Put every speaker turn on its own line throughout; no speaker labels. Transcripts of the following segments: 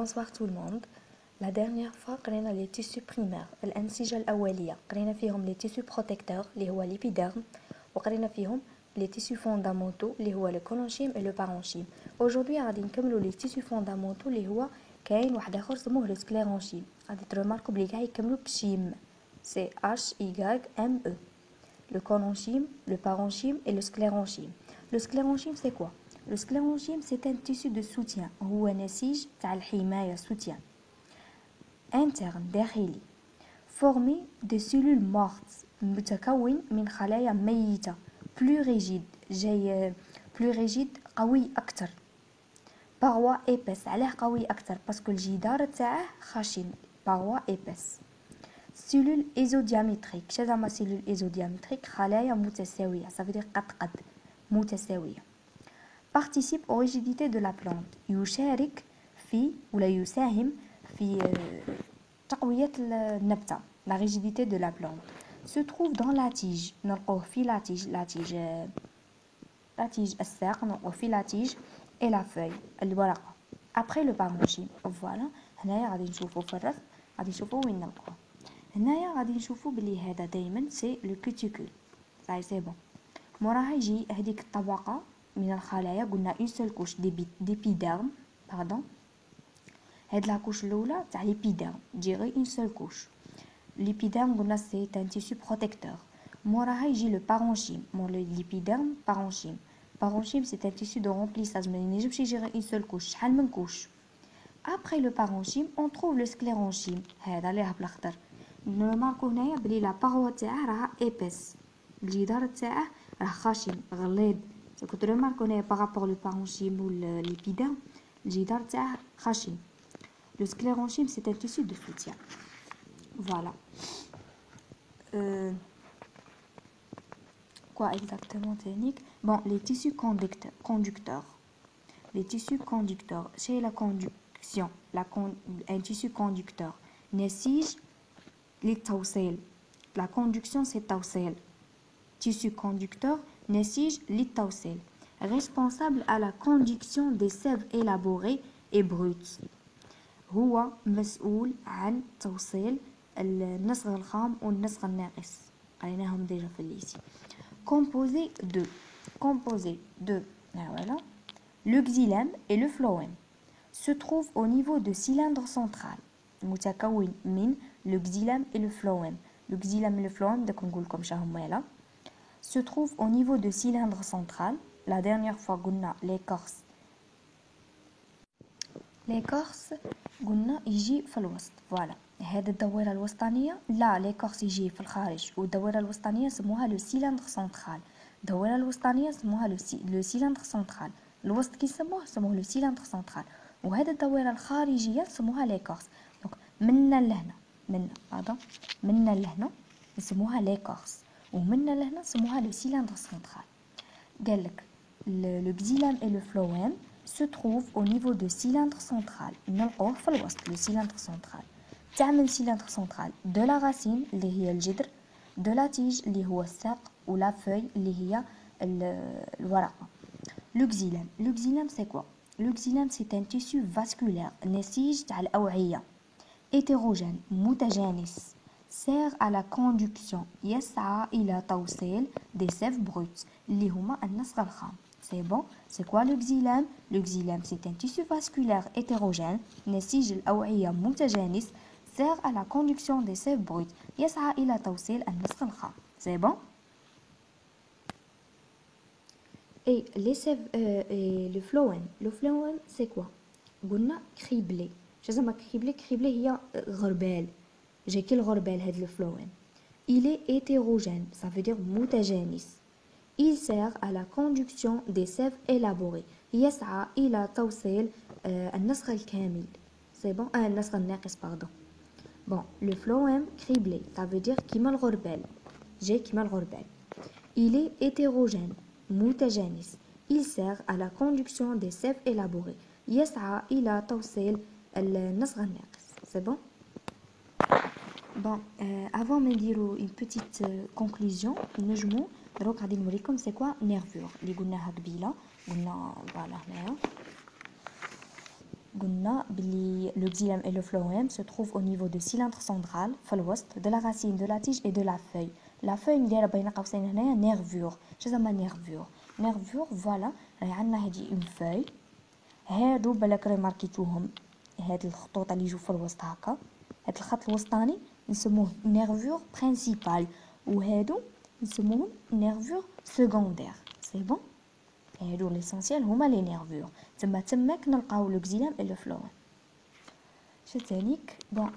Bonsoir tout le monde. La dernière fois, قرينا les tissus primaires, الأنسجة الأولية. قرينا فيهم les tissus protecteurs اللي هو l'épiderme وقرينا فيهم les tissus fondamentaux اللي هو le collonchyme et le parenchyme. Aujourd'hui غادي نكملوا les tissus fondamentaux اللي هو كاين واحد آخر سموه le sclérenchyme. غادي ترماركو بلي كاع يكملوا بشيم. C'est H-Y-M-E. Le collonchyme, le parenchyme et le sclérenchyme. Le sclérenchyme c'est quoi? Le sclérenchyme c'est un tissu de soutien. هو نسيج تاع الحماية soutien. interne داخلي formé de cellules mortes متكون من خلايا ميتة plus rigide جاي plus rigide قوي أكتر paroi épaisse علاه قوي أكتر باسكو الجدار تاعه خشن paroi épaisse cellule isodiamétrique شزعما cellule isodiamétrique خلايا متساوية ça veut dire قد متساوية participe aux rigidités de la plante يشارك في ولا يساهم في تقوية النبتة la rigidité de la plante se trouve dans la tige نلقوه في la tige الساق نلقوه في la tige et la feuille الورقة après le parenchyme voilà هنايا غادي نشوفو في الرسم غادي نشوفو وين نلقوه هنايا غادي نشوفو بلي هذا دايما سي لو كوتيكول صاي سي بون موراها يجي هذيك الطبقة من الخلايا قلنا اون سول كوش ديبيديرم باردون هاد لا كوش الاولى تاع ليبيديرم تجي غير اون سول كوش ليبيديرم قلنا سي ان تيسو بروتيكتور موراها يجي لو بارونشيم مور ليبيديرم بارونشيم سي ان تيسو دو رومبليساج ما ينجمش يجي غير اون سول كوش شحال من كوش après le parenchyme on trouve le sclérenchyme هذا اللي بالاخضر نماركو هنايا بلي لا باروا تاعه راها ايبس الجدار تاعه راه خشن غليظ كنت رماركو هنايا بارابور لو بارونشيم و ليبيديرم الجدار تاعه خشن le sclérenchyme c'est un tissu de soutien voilà quoi exactement technique bon les tissus conducteurs les tissus conducteurs chez la conduction un tissu conducteur نسيج للتوصيل la conduction c'est توصيل tissu conducteur نسيج للتوصيل responsable à la conduction des sèves élaborées et brutes هو مسؤول عن توصيل النسغ الخام والنسغ الناقص قريناهم ديجا في الليسي composé de voilà le xylème et le phloème se trouvent au niveau de cylindre central متكون من le xylème et le phloème le xylème et le phloème داك نقول لكم شاهم هنا se trouve au niveau de cylindre central la dernière fois قلنا l'écorce قلنا يجي في الوسط فوالا هذا الدويره الوسطانيه لا l'écorce يجي في الخارج والدويره الوسطانيه سموها لو سيلندر سنترال الدويره الوسطانيه سموها لو سيلندر سنترال الوسط كي سموه لو سيلندر سنترال وهذا الدويره الخارجيه سموها l'écorce دونك منا لهنا منا لهنا نسموها l'écorce ومنا لهنا نسموها لو سيلندر سنترال قالك le xylème et le phloème se trouve au niveau de cylindre central نلقوه في الوسط le cylindre central تعمل cylindre central de la racine اللي هي الجذر de la tige اللي هو الساق و la feuille اللي هي الورقة le xylème c'est quoi le xylème c'est un tissu vasculaire نسيج تاع الأوعية hétérogène متجانس sert à la conduction يسعى إلى توصيل des sèves brutes اللي هما النسغ الخام c'est bon c'est quoi le xylème le xylème c'est un tissu vasculaire hétérogène نسيج الأوعية متجانس sert à la conduction des sèves brutes يسعى إلى توصيل النسغ الخام c'est bon et les sèves et le phloème c'est quoi قلنا criblé شزعما criblé هي غربال جاي كي الغربال هاد الفلوين il est hétérogène ça veut dire متجانس il sert à la conduction des sèves élaborées يسعى إلى توصيل النسغ الكامل c'est bon النسغ الناقص pardon bon le phloème criblé ça veut dire كيما الغربال جاي كيما الغربال il est hétérogène متجانس il sert à la conduction des sèves élaborées يسعى إلى توصيل النسغ الناقص c'est bon bon avant de dire une petite conclusion نجمو دروك غادي نوريكم c'est quoi nervure اللي قلناها قبيله قلنا فوالا هنايا قلنا بلي le xylème et le phloème se trouvent au niveau du cylindre central في الوسط de la racine de la tige et de la feuille. La feuille نديرها بين قوسين هنايا nervure. شنو nervure فوالا راهي عندنا هذه une feuille. هادو بالك ريماركيتوهم هاد الخطوط اللي يجوا في الوسط هكا. هاد الخط الوسطاني نسموه nervure principale وهادو نسموهم nervure secondaire. سي بون. هادو ليسونسيال هما لي نيرفور تماك نلقاو لو xylème et le phloème. شتانيك بون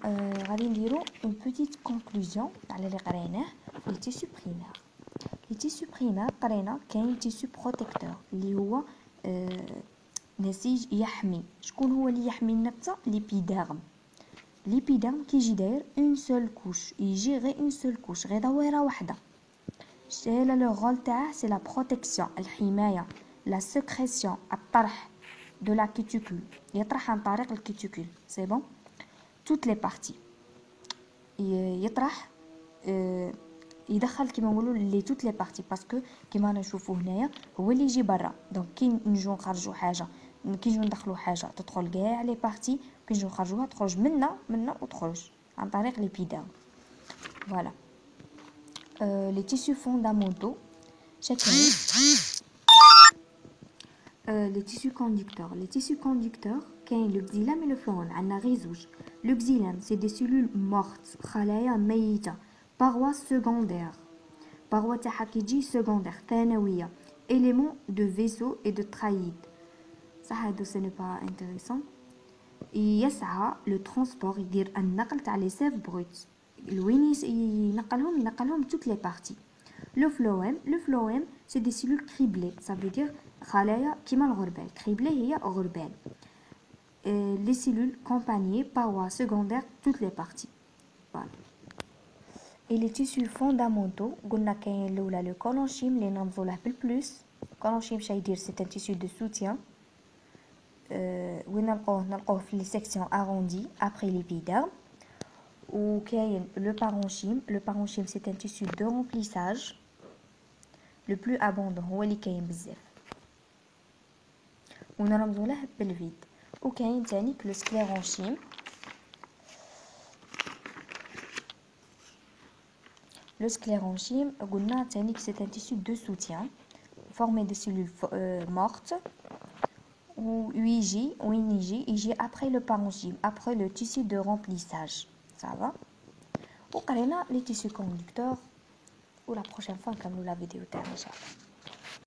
غادي نديرو اون بوتيت كونكلوزيون على اللي قريناه في التيسو بريمير. التيسو بريمير قرينا كاين تيسو بروتيكتور اللي هو نسيج يحمي. شكون هو اللي يحمي النبته؟ ليبيديرم. ليبيديرم كيجي داير اون سول كوش، يجي غير اون سول كوش، غير دويره واحده. شتاهي لو رول تاعه سي لا بروتيكسيون الحمايه، لا سكريسيون الطرح de la cuticule يطرح عن طريق الكيتيكول. سي بون. toutes les parties يطرح يدخل كيما نقولوا لي toutes les parties باسكو كيما نشوفوا هنايا هو اللي يجي برا. دونك كي نجو نخرجوا حاجه كي نجو ندخلوا حاجه تدخل كاع لي بارتي، كي نجو نخرجوها تخرج منا وتخرج عن طريق ليبيديرم. فوالا les tissus fondamentaux chacun. Les tissus conducteurs. Les tissus conducteurs, le xylème et le phloème. On a résout. Le xylème, c'est des cellules mortes, خلايا ميتة. Parois secondaires. Parois تحكيجي secondaire, ثانوية. Éléments de vaisseau et de trahide. Ça, ce n'est pas intéressant. يسعى le transport, يدير النقل تاع les sèves brutes. الوين ينقلهم toutes les parties. Le phloème, c'est des cellules criblées. Ça veut dire خلايا كيما الغربال. criblées هي غربال. Les cellules accompagnées parois secondaires toutes les parties. Voilà. Et les tissus fondamentaux قلنا كاين الاولى le collenchyme اللي نرمزوا له بالبلس. collenchyme شي يدير c'est un tissu de soutien. وين نلقوه في les sections arrondies après l'épiderme. Ou le parenchyme c'est un tissu de remplissage le plus abondant هو اللي كاين بزاف ونرمزو له بالفيد. وكاين تاني le sclérenchyme. Le sclérenchyme قلنا تاني c'est un tissu de soutien formé de cellules mortes وين يجي après le parenchyme, après le tissu de remplissage. Ça va. وقرينا les tissus conducteurs. Ou la prochaine fois نكملوا la vidéo تاعنا ان شاء الله.